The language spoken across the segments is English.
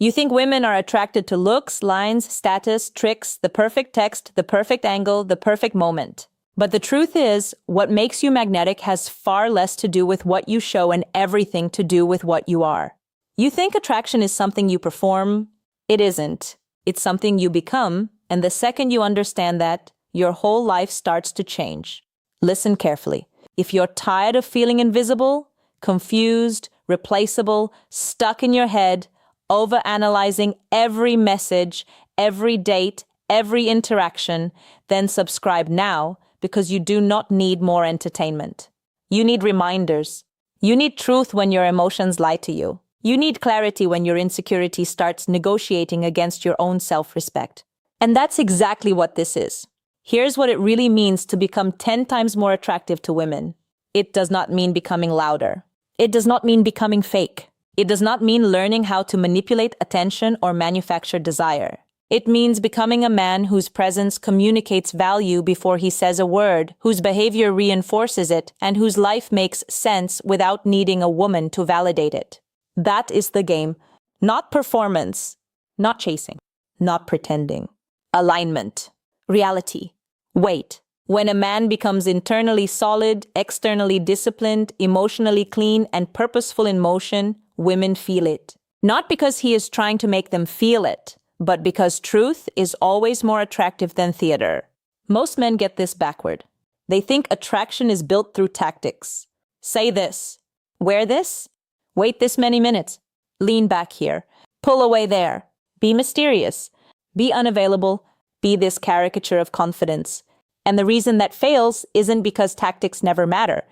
You think women are attracted to looks, lines, status, tricks, the perfect text, the perfect angle, the perfect moment. But the truth is, what makes you magnetic has far less to do with what you show and everything to do with what you are. You think attraction is something you perform? It isn't. It's something you become, and the second you understand that, your whole life starts to change. Listen carefully. If you're tired of feeling invisible, confused, replaceable, stuck in your head, overanalyzing every message, every date, every interaction, then subscribe now because you do not need more entertainment. You need reminders. You need truth when your emotions lie to you. You need clarity when your insecurity starts negotiating against your own self-respect. And that's exactly what this is. Here's what it really means to become 10 times more attractive to women. It does not mean becoming louder. It does not mean becoming fake. It does not mean learning how to manipulate attention or manufacture desire. It means becoming a man whose presence communicates value before he says a word, whose behavior reinforces it, and whose life makes sense without needing a woman to validate it. That is the game. Not performance, not chasing, not pretending. Alignment, reality, weight. When a man becomes internally solid, externally disciplined, emotionally clean, and purposeful in motion, women feel it. Not because he is trying to make them feel it, but because truth is always more attractive than theater. Most men get this backward. They think attraction is built through tactics. Say this. Wear this. Wait this many minutes. Lean back here. Pull away there. Be mysterious. Be unavailable. Be this caricature of confidence. And the reason that fails isn't because tactics never matter.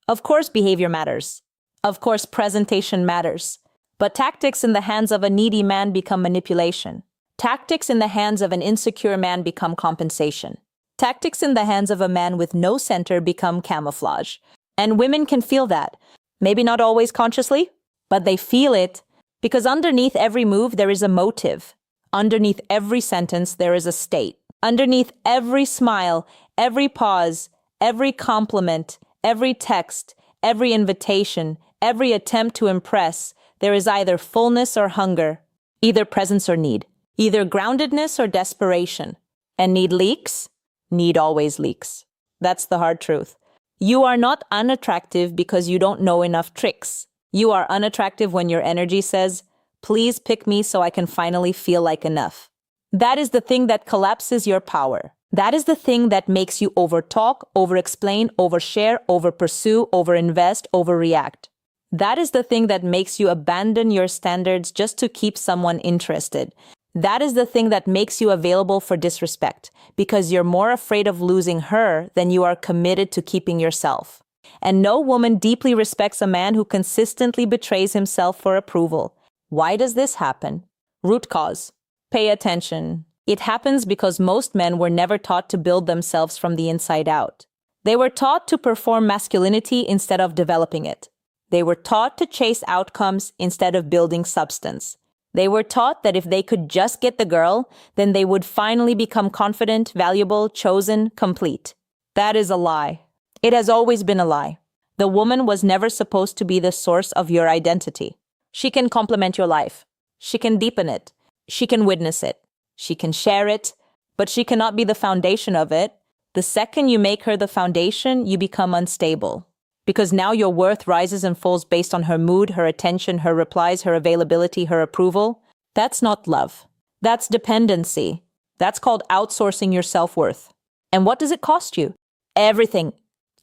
Of course behavior matters. Of course presentation matters. But tactics in the hands of a needy man become manipulation. Tactics in the hands of an insecure man become compensation. Tactics in the hands of a man with no center become camouflage. And women can feel that. Maybe not always consciously, but they feel it because underneath every move there is a motive. Underneath every sentence there is a state. Underneath every smile, every pause, every compliment, every text, every invitation, every attempt to impress, there is either fullness or hunger, either presence or need, either groundedness or desperation. And need leaks? Need always leaks. That's the hard truth. You are not unattractive because you don't know enough tricks. You are unattractive when your energy says, please pick me so I can finally feel like enough. That is the thing that collapses your power. That is the thing that makes you overtalk, overexplain, overshare, overpursue, overinvest, overreact. That is the thing that makes you abandon your standards just to keep someone interested. That is the thing that makes you available for disrespect, because you're more afraid of losing her than you are committed to keeping yourself. And no woman deeply respects a man who consistently betrays himself for approval. Why does this happen? Root cause. Pay attention. It happens because most men were never taught to build themselves from the inside out. They were taught to perform masculinity instead of developing it. They were taught to chase outcomes instead of building substance. They were taught that if they could just get the girl, then they would finally become confident, valuable, chosen, complete. That is a lie. It has always been a lie. The woman was never supposed to be the source of your identity. She can complement your life. She can deepen it. She can witness it. She can share it, but she cannot be the foundation of it. The second you make her the foundation, you become unstable. Because now your worth rises and falls based on her mood, her attention, her replies, her availability, her approval. That's not love. That's dependency. That's called outsourcing your self-worth. And what does it cost you? Everything.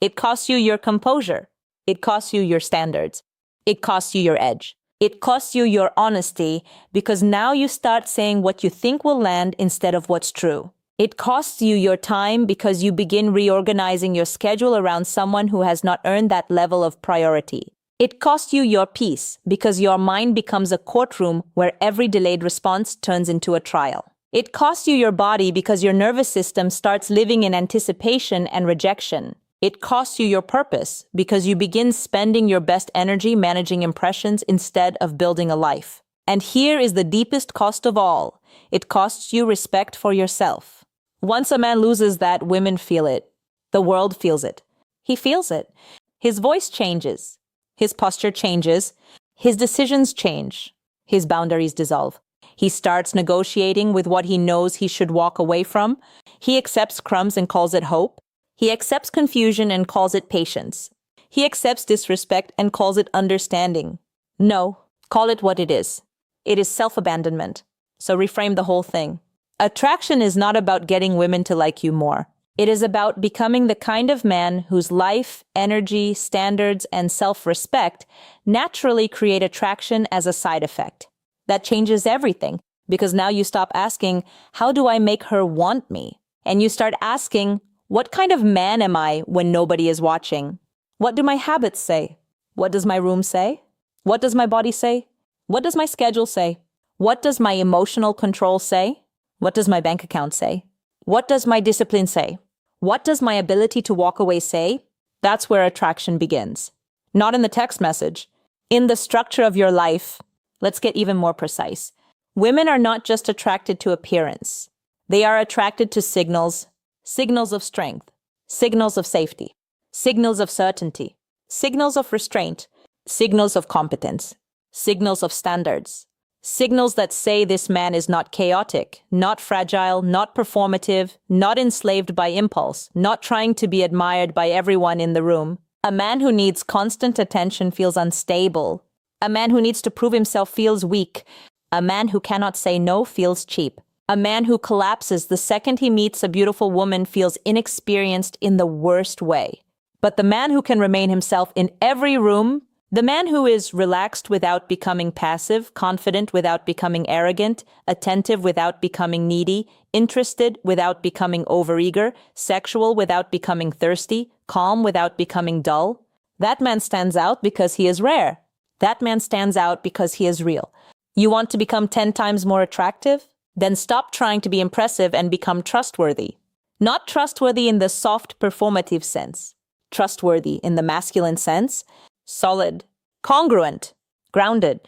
It costs you your composure. It costs you your standards. It costs you your edge. It costs you your honesty because now you start saying what you think will land instead of what's true. It costs you your time because you begin reorganizing your schedule around someone who has not earned that level of priority. It costs you your peace because your mind becomes a courtroom where every delayed response turns into a trial. It costs you your body because your nervous system starts living in anticipation and rejection. It costs you your purpose because you begin spending your best energy managing impressions instead of building a life. And here is the deepest cost of all. It costs you respect for yourself. Once a man loses that, women feel it. The world feels it. He feels it. His voice changes. His posture changes. His decisions change. His boundaries dissolve. He starts negotiating with what he knows he should walk away from. He accepts crumbs and calls it hope. He accepts confusion and calls it patience. He accepts disrespect and calls it understanding. No, call it what it is. It is self-abandonment. So reframe the whole thing. Attraction is not about getting women to like you more. It is about becoming the kind of man whose life, energy, standards, and self-respect naturally create attraction as a side effect. That changes everything, because now you stop asking, how do I make her want me? And you start asking, what kind of man am I when nobody is watching? What do my habits say? What does my room say? What does my body say? What does my schedule say? What does my emotional control say? What does my bank account say? What does my discipline say? What does my ability to walk away say? That's where attraction begins. Not in the text message. In the structure of your life. Let's get even more precise. Women are not just attracted to appearance. They are attracted to signals. Signals of strength. Signals of safety. Signals of certainty. Signals of restraint. Signals of competence. Signals of standards. Signals that say this man is not chaotic, not fragile, not performative, not enslaved by impulse, not trying to be admired by everyone in the room. A man who needs constant attention feels unstable. A man who needs to prove himself feels weak. A man who cannot say no feels cheap. A man who collapses the second he meets a beautiful woman feels inexperienced in the worst way. But the man who can remain himself in every room, the man who is relaxed without becoming passive, confident without becoming arrogant, attentive without becoming needy, interested without becoming overeager, sexual without becoming thirsty, calm without becoming dull, that man stands out because he is rare. That man stands out because he is real. You want to become 10 times more attractive? Then stop trying to be impressive and become trustworthy. Not trustworthy in the soft, performative sense. Trustworthy in the masculine sense. Solid, congruent, grounded.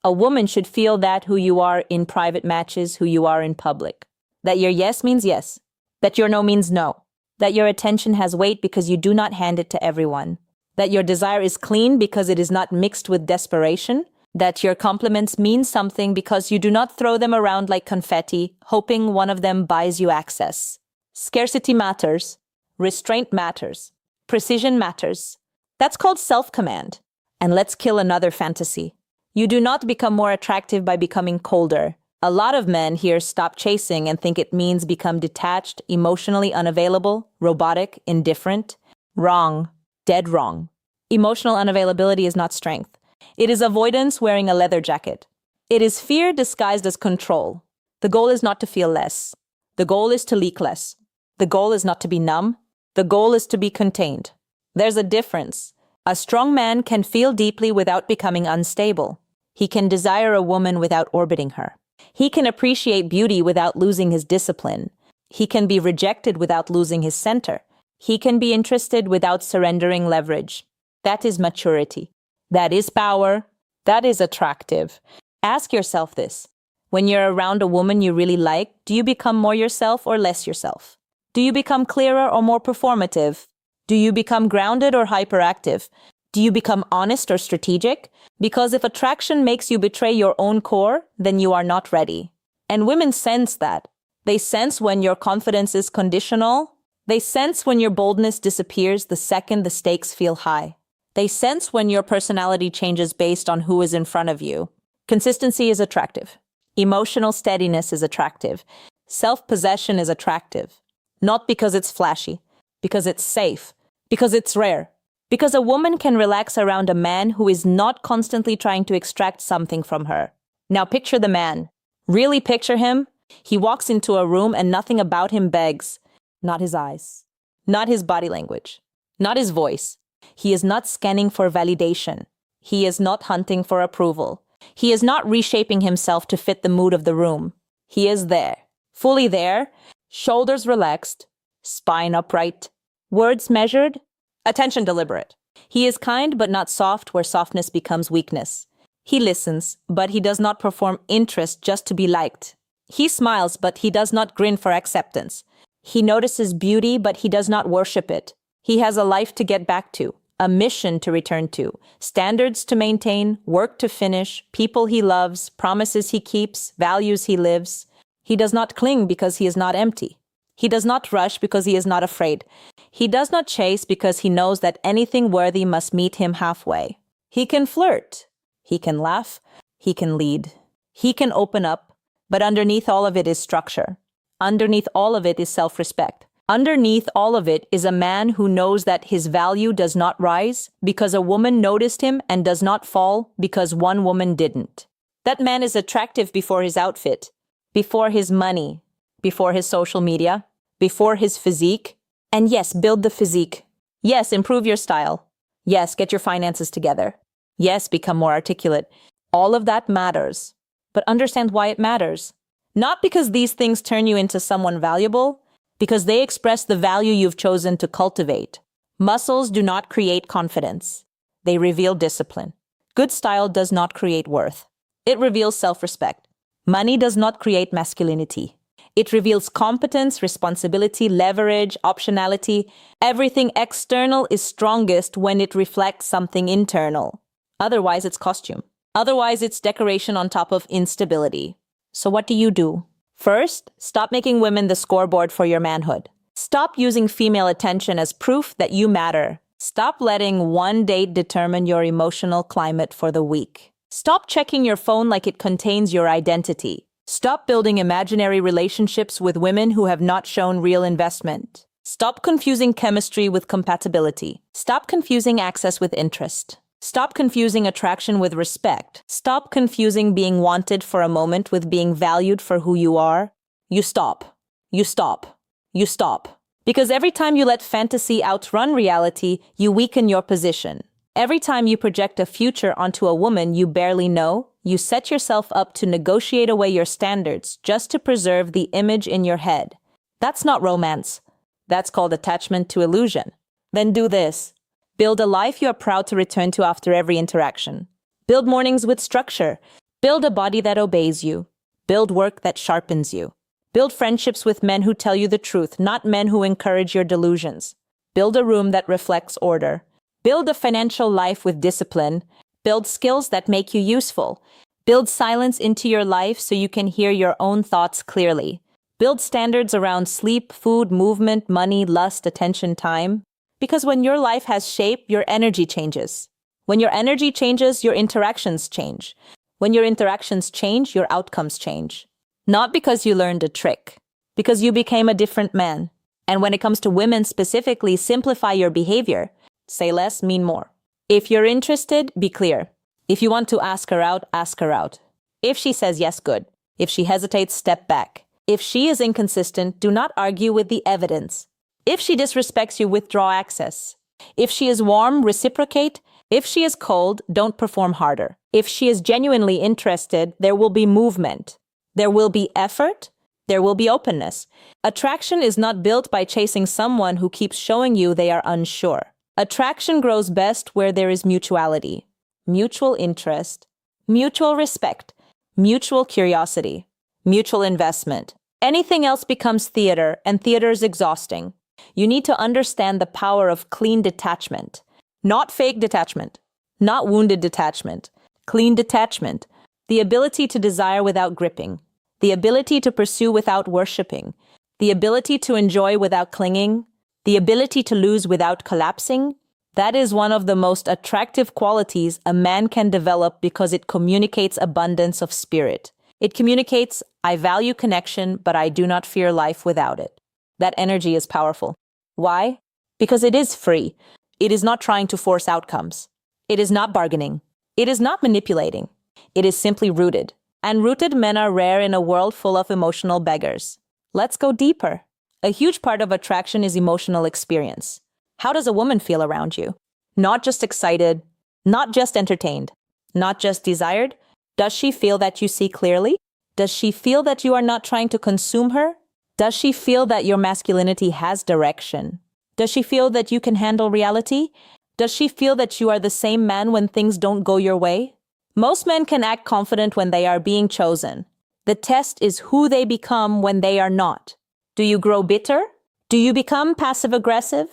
A woman should feel that who you are in private matches who you are in public. That your yes means yes. That your no means no. That your attention has weight because you do not hand it to everyone. That your desire is clean because it is not mixed with desperation. That your compliments mean something because you do not throw them around like confetti, hoping one of them buys you access. Scarcity matters. Restraint matters. Precision matters. That's called self-command. And let's kill another fantasy. You do not become more attractive by becoming colder. A lot of men here stop chasing and think it means become detached, emotionally unavailable, robotic, indifferent. Wrong. Dead wrong. Emotional unavailability is not strength. It is avoidance wearing a leather jacket. It is fear disguised as control. The goal is not to feel less. The goal is to leak less. The goal is not to be numb. The goal is to be contained. There's a difference. A strong man can feel deeply without becoming unstable. He can desire a woman without orbiting her. He can appreciate beauty without losing his discipline. He can be rejected without losing his center. He can be interested without surrendering leverage. That is maturity. That is power. That is attractive. Ask yourself this. When you're around a woman you really like, do you become more yourself or less yourself? Do you become clearer or more performative? Do you become grounded or hyperactive? Do you become honest or strategic? Because if attraction makes you betray your own core, then you are not ready. And women sense that. They sense when your confidence is conditional. They sense when your boldness disappears the second the stakes feel high. They sense when your personality changes based on who is in front of you. Consistency is attractive. Emotional steadiness is attractive. Self-possession is attractive. Not because it's flashy, because it's safe, because it's rare. Because a woman can relax around a man who is not constantly trying to extract something from her. Now picture the man. Really picture him. He walks into a room and nothing about him begs. Not his eyes. Not his body language. Not his voice. He is not scanning for validation. He is not hunting for approval. He is not reshaping himself to fit the mood of the room. He is there. Fully there. Shoulders relaxed. Spine upright. Words measured. Attention deliberate. He is kind but not soft where softness becomes weakness. He listens, but he does not perform interest just to be liked. He smiles, but he does not grin for acceptance. He notices beauty, but he does not worship it. He has a life to get back to, a mission to return to, standards to maintain, work to finish, people he loves, promises he keeps, values he lives. He does not cling because he is not empty. He does not rush because he is not afraid. He does not chase because he knows that anything worthy must meet him halfway. He can flirt. He can laugh. He can lead. He can open up. But underneath all of it is structure. Underneath all of it is self-respect. Underneath all of it is a man who knows that his value does not rise because a woman noticed him and does not fall because one woman didn't. That man is attractive before his outfit, before his money, before his social media, before his physique. And yes, build the physique. Yes, improve your style. Yes, get your finances together. Yes, become more articulate. All of that matters. But understand why it matters. Not because these things turn you into someone valuable, because they express the value you've chosen to cultivate. Muscles do not create confidence. They reveal discipline. Good style does not create worth. It reveals self-respect. Money does not create masculinity. It reveals competence, responsibility, leverage, optionality. Everything external is strongest when it reflects something internal. Otherwise, it's costume. Otherwise, it's decoration on top of instability. So what do? First, stop making women the scoreboard for your manhood. Stop using female attention as proof that you matter. Stop letting one date determine your emotional climate for the week. Stop checking your phone like it contains your identity. Stop building imaginary relationships with women who have not shown real investment. Stop confusing chemistry with compatibility. Stop confusing access with interest. Stop confusing attraction with respect. Stop confusing being wanted for a moment with being valued for who you are. You stop. You stop. You stop. Because every time you let fantasy outrun reality, you weaken your position. Every time you project a future onto a woman you barely know, you set yourself up to negotiate away your standards just to preserve the image in your head. That's not romance. That's called attachment to illusion. Then do this. Build a life you are proud to return to after every interaction. Build mornings with structure. Build a body that obeys you. Build work that sharpens you. Build friendships with men who tell you the truth, not men who encourage your delusions. Build a room that reflects order. Build a financial life with discipline. Build skills that make you useful. Build silence into your life so you can hear your own thoughts clearly. Build standards around sleep, food, movement, money, lust, attention, time. Because when your life has shape, your energy changes. When your energy changes, your interactions change. When your interactions change, your outcomes change. Not because you learned a trick, because you became a different man. And when it comes to women specifically, simplify your behavior. Say less, mean more. If you're interested, be clear. If you want to ask her out, ask her out. If she says yes, good. If she hesitates, step back. If she is inconsistent, do not argue with the evidence. If she disrespects you, withdraw access. If she is warm, reciprocate. If she is cold, don't perform harder. If she is genuinely interested, there will be movement. There will be effort. There will be openness. Attraction is not built by chasing someone who keeps showing you they are unsure. Attraction grows best where there is mutuality, mutual interest, mutual respect, mutual curiosity, mutual investment. Anything else becomes theater, and theater is exhausting. You need to understand the power of clean detachment. Not fake detachment, not wounded detachment. Clean detachment. The ability to desire without gripping. The ability to pursue without worshipping. The ability to enjoy without clinging. The ability to lose without collapsing. That is one of the most attractive qualities a man can develop because it communicates abundance of spirit. It communicates, I value connection, but I do not fear life without it. That energy is powerful. Why? Because it is free. It is not trying to force outcomes. It is not bargaining. It is not manipulating. It is simply rooted. And rooted men are rare in a world full of emotional beggars. Let's go deeper. A huge part of attraction is emotional experience. How does a woman feel around you? Not just excited, not just entertained, not just desired. Does she feel that you see clearly? Does she feel that you are not trying to consume her? Does she feel that your masculinity has direction? Does she feel that you can handle reality? Does she feel that you are the same man when things don't go your way? Most men can act confident when they are being chosen. The test is who they become when they are not. Do you grow bitter? Do you become passive-aggressive?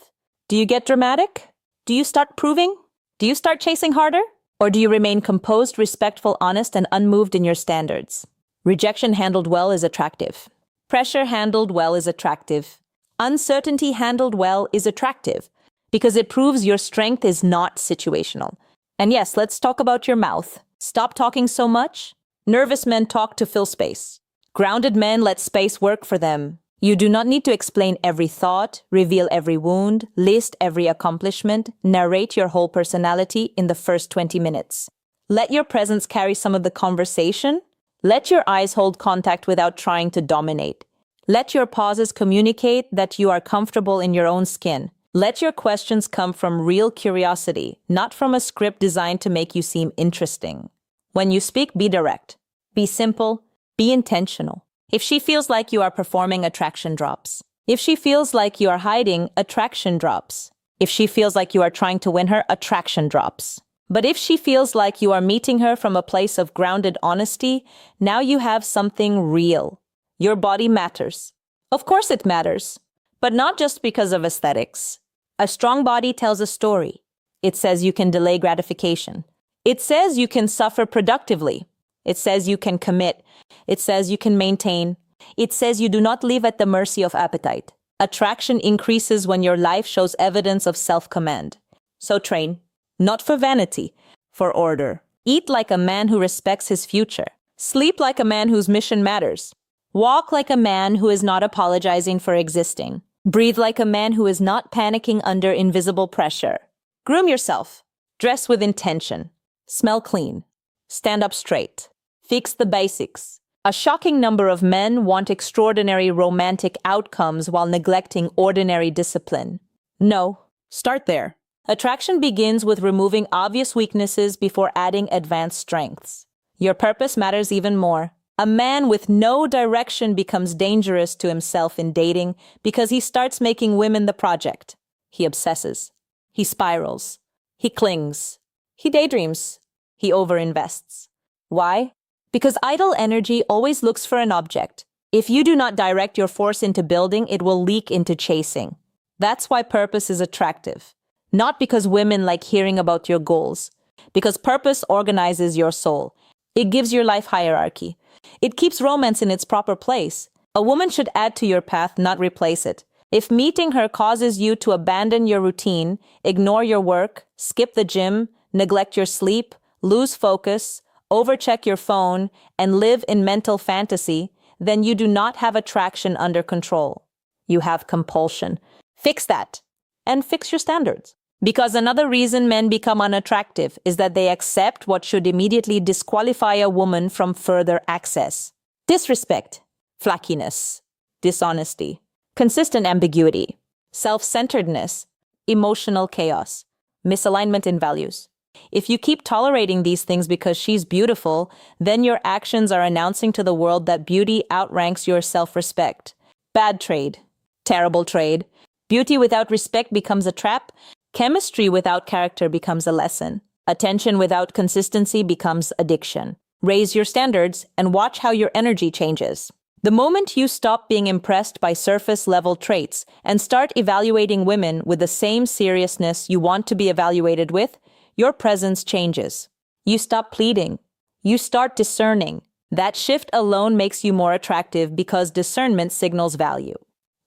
Do you get dramatic? Do Do you start proving? Do you start chasing harder? Or do you remain composed, respectful, honest, and unmoved in your standards? Rejection handled well is attractive. Pressure handled well is attractive. Uncertainty handled well is attractive because it proves your strength is not situational. And yes, let's talk about your mouth. Stop talking so much. Nervous men talk to fill space. Grounded men let space work for them. You do not need to explain every thought, reveal every wound, list every accomplishment, narrate your whole personality in the first 20 minutes. Let your presence carry some of the conversation. Let your eyes hold contact without trying to dominate. Let your pauses communicate that you are comfortable in your own skin. Let your questions come from real curiosity, not from a script designed to make you seem interesting. When you speak, be direct. Be simple. Be intentional. If she feels like you are performing, attraction drops. If she feels like you are hiding, attraction drops. If she feels like you are trying to win her, attraction drops. But if she feels like you are meeting her from a place of grounded honesty, now you have something real. Your body matters. Of course it matters, but not just because of aesthetics. A strong body tells a story. It says you can delay gratification. It says you can suffer productively. It says you can commit. It says you can maintain. It says you do not live at the mercy of appetite. Attraction increases when your life shows evidence of self-command. So train, not for vanity, for order. Eat like a man who respects his future. Sleep like a man whose mission matters. Walk like a man who is not apologizing for existing. Breathe like a man who is not panicking under invisible pressure. Groom yourself. Dress with intention. Smell clean. Stand up straight. Fix the basics. A shocking number of men want extraordinary romantic outcomes while neglecting ordinary discipline. No, start there. Attraction begins with removing obvious weaknesses before adding advanced strengths. Your purpose matters even more. A man with no direction becomes dangerous to himself in dating because he starts making women the project. He obsesses. He spirals. He clings. He daydreams. He overinvests. Why? Because idle energy always looks for an object. If you do not direct your force into building, it will leak into chasing. That's why purpose is attractive. Not because women like hearing about your goals. Because purpose organizes your soul. It gives your life hierarchy. It keeps romance in its proper place. A woman should add to your path, not replace it. If meeting her causes you to abandon your routine, ignore your work, skip the gym, neglect your sleep, lose focus, overcheck your phone, and live in mental fantasy, then you do not have attraction under control. You have compulsion. Fix that. And fix your standards. Because another reason men become unattractive is that they accept what should immediately disqualify a woman from further access. Disrespect, flackiness, dishonesty, consistent ambiguity, self-centeredness, emotional chaos, misalignment in values. If you keep tolerating these things because she's beautiful, then your actions are announcing to the world that beauty outranks your self-respect. Bad trade. Terrible trade. Beauty without respect becomes a trap. Chemistry without character becomes a lesson. Attention without consistency becomes addiction. Raise your standards and watch how your energy changes. The moment you stop being impressed by surface-level traits and start evaluating women with the same seriousness you want to be evaluated with, your presence changes. You stop pleading. You start discerning. That shift alone makes you more attractive because discernment signals value.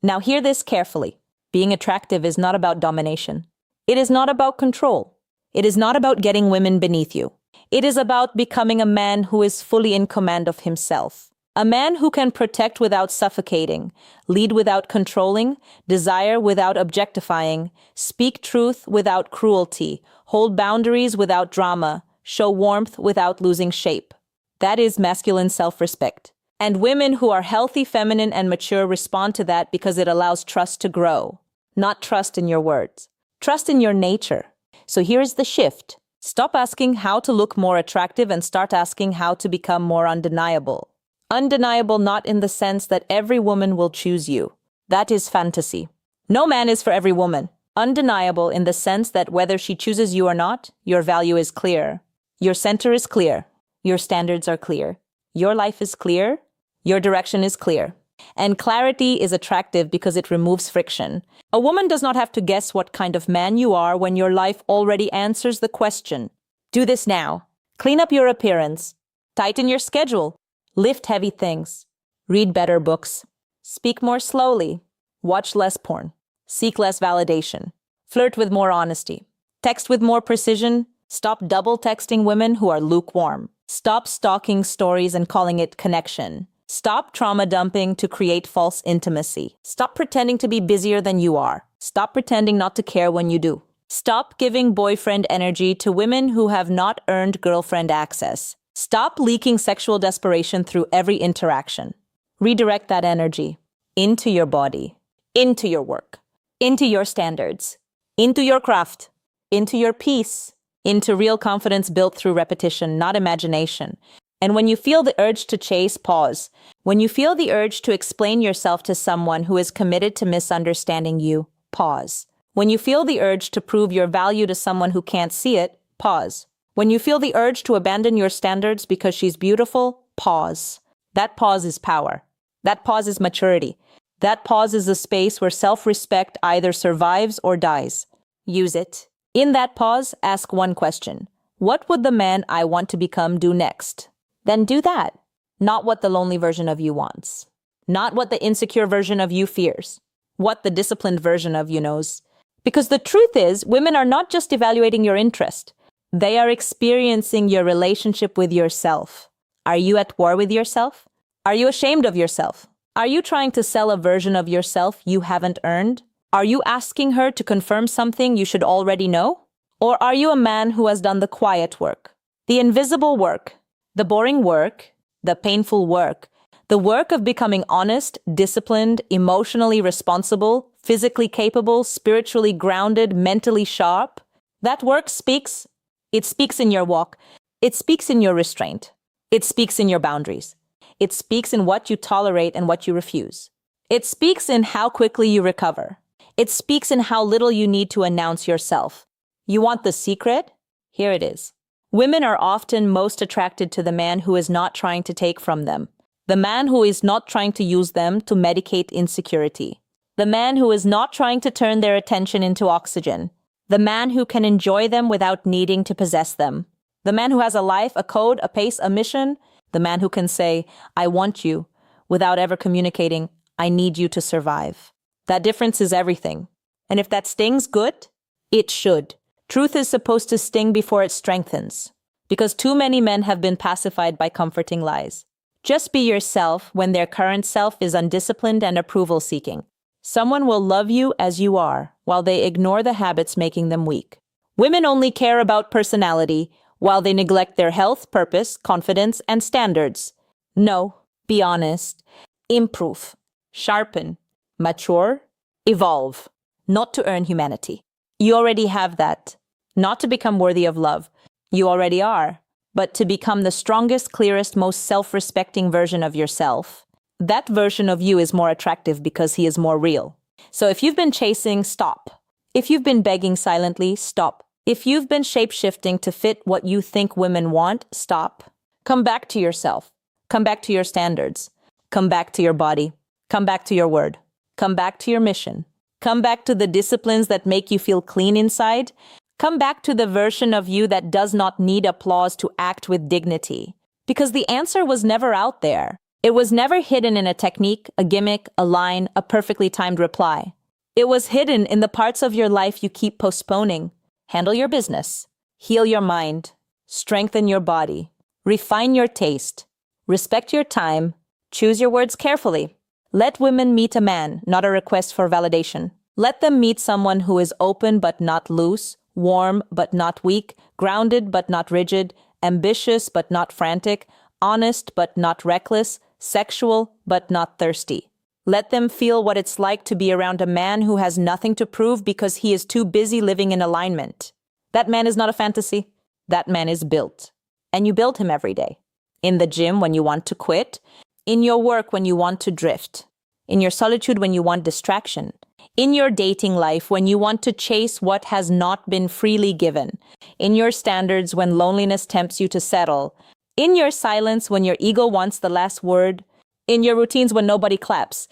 Now hear this carefully. Being attractive is not about domination. It is not about control. It is not about getting women beneath you. It is about becoming a man who is fully in command of himself. A man who can protect without suffocating, lead without controlling, desire without objectifying, speak truth without cruelty, hold boundaries without drama, show warmth without losing shape. That is masculine self-respect. And women who are healthy, feminine, and mature respond to that because it allows trust to grow. Not trust in your words. Trust in your nature. So here's the shift. Stop asking how to look more attractive and start asking how to become more undeniable. Undeniable not in the sense that every woman will choose you. That is fantasy. No man is for every woman. Undeniable in the sense that whether she chooses you or not, your value is clear. Your center is clear. Your standards are clear. Your life is clear. Your direction is clear. And clarity is attractive because it removes friction. A woman does not have to guess what kind of man you are when your life already answers the question. Do this now. Clean up your appearance. Tighten your schedule. Lift heavy things. Read better books. Speak more slowly. Watch less porn. Seek less validation. Flirt with more honesty. Text with more precision. Stop double texting women who are lukewarm. Stop stalking stories and calling it connection. Stop trauma dumping to create false intimacy. Stop pretending to be busier than you are. Stop pretending not to care when you do. Stop giving boyfriend energy to women who have not earned girlfriend access. Stop leaking sexual desperation through every interaction. Redirect that energy into your body, into your work, into your standards, into your craft, into your peace, into real confidence built through repetition, not imagination. And when you feel the urge to chase, pause. When you feel the urge to explain yourself to someone who is committed to misunderstanding you, pause. When you feel the urge to prove your value to someone who can't see it, pause. When you feel the urge to abandon your standards because she's beautiful, pause. That pause is power. That pause is maturity. That pause is a space where self-respect either survives or dies. Use it. In that pause, ask one question. What would the man I want to become do next? Then do that. Not what the lonely version of you wants. Not what the insecure version of you fears. What the disciplined version of you knows. Because the truth is, women are not just evaluating your interest. They are experiencing your relationship with yourself. Are you at war with yourself? Are you ashamed of yourself? Are you trying to sell a version of yourself you haven't earned? Are you asking her to confirm something you should already know? Or are you a man who has done the quiet work, the invisible work, the boring work, the painful work, the work of becoming honest, disciplined, emotionally responsible, physically capable, spiritually grounded, mentally sharp? That work speaks. It speaks in your walk. It speaks in your restraint. It speaks in your boundaries. It speaks in what you tolerate and what you refuse. It speaks in how quickly you recover. It speaks in how little you need to announce yourself. You want the secret? Here it is. Women are often most attracted to the man who is not trying to take from them. The man who is not trying to use them to medicate insecurity. The man who is not trying to turn their attention into oxygen. The man who can enjoy them without needing to possess them. The man who has a life, a code, a pace, a mission. The man who can say, I want you, without ever communicating, I need you to survive. That difference is everything. And if that stings, good, it should. Truth is supposed to sting before it strengthens. Because too many men have been pacified by comforting lies. Just be yourself when their current self is undisciplined and approval-seeking. Someone will love you as you are, while they ignore the habits making them weak. Women only care about personality, while they neglect their health, purpose, confidence, and standards. No, be honest. Improve. Sharpen. Mature. Evolve. Not to earn humanity. You already have that. Not to become worthy of love. You already are. But to become the strongest, clearest, most self-respecting version of yourself. That version of you is more attractive because he is more real. So if you've been chasing, stop. If you've been begging silently, stop. If you've been shape-shifting to fit what you think women want, stop. Come back to yourself. Come back to your standards. Come back to your body. Come back to your word. Come back to your mission. Come back to the disciplines that make you feel clean inside. Come back to the version of you that does not need applause to act with dignity. Because the answer was never out there. It was never hidden in a technique, a gimmick, a line, a perfectly timed reply. It was hidden in the parts of your life you keep postponing. Handle your business. Heal your mind. Strengthen your body. Refine your taste. Respect your time. Choose your words carefully. Let women meet a man, not a request for validation. Let them meet someone who is open but not loose, warm but not weak, grounded but not rigid, ambitious but not frantic, honest but not reckless, sexual but not thirsty. Let them feel what it's like to be around a man who has nothing to prove because he is too busy living in alignment. That man is not a fantasy. That man is built. And you build him every day. In the gym when you want to quit. In your work when you want to drift. In your solitude when you want distraction. In your dating life when you want to chase what has not been freely given. In your standards when loneliness tempts you to settle. In your silence when your ego wants the last word. In your routines when nobody claps,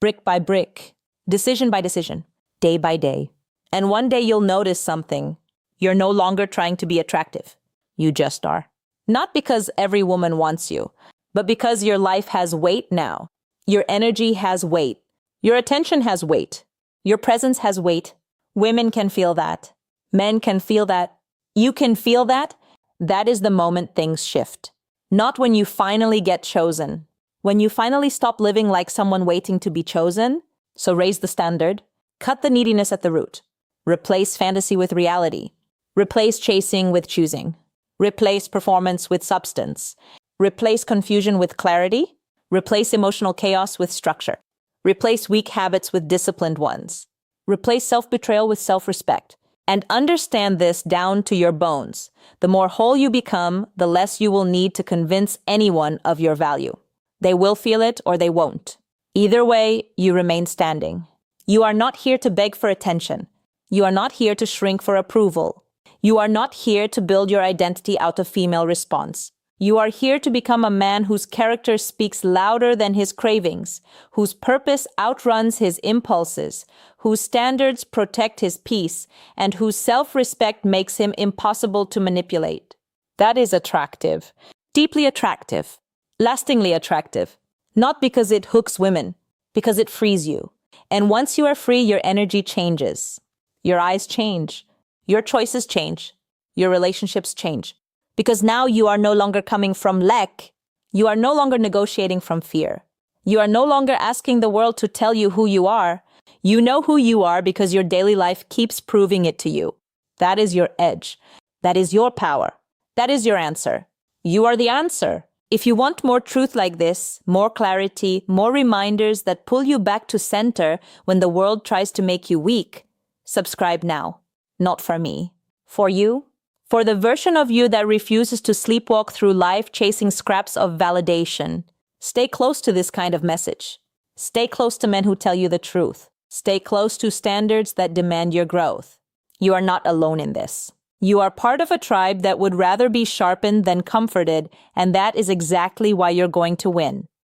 brick by brick, decision by decision, day by day. And one day you'll notice something. You're no longer trying to be attractive. You just are. Not because every woman wants you, but because your life has weight now. Your energy has weight. Your attention has weight. Your presence has weight. Women can feel that. Men can feel that. You can feel that. That is the moment things shift. Not when you finally get chosen. When you finally stop living like someone waiting to be chosen. So raise the standard. Cut the neediness at the root. Replace fantasy with reality. Replace chasing with choosing. Replace performance with substance. Replace confusion with clarity. Replace emotional chaos with structure. Replace weak habits with disciplined ones. Replace self-betrayal with self-respect. And understand this down to your bones. The more whole you become, the less you will need to convince anyone of your value. They will feel it or they won't. Either way, you remain standing. You are not here to beg for attention. You are not here to shrink for approval. You are not here to build your identity out of female response. You are here to become a man whose character speaks louder than his cravings, whose purpose outruns his impulses, whose standards protect his peace, and whose self-respect makes him impossible to manipulate. That is attractive, deeply attractive, lastingly attractive, not because it hooks women, because it frees you. And once you are free, your energy changes. Your eyes change. Your choices change. Your relationships change. Because now you are no longer coming from lack. You are no longer negotiating from fear. You are no longer asking the world to tell you who you are. You know who you are because your daily life keeps proving it to you. That is your edge. That is your power. That is your answer. You are the answer. If you want more truth like this, more clarity, more reminders that pull you back to center when the world tries to make you weak, subscribe now. Not for me. For you. For the version of you that refuses to sleepwalk through life chasing scraps of validation. Stay close to this kind of message. Stay close to men who tell you the truth. Stay close to standards that demand your growth. You are not alone in this. You are part of a tribe that would rather be sharpened than comforted, and that is exactly why you're going to win.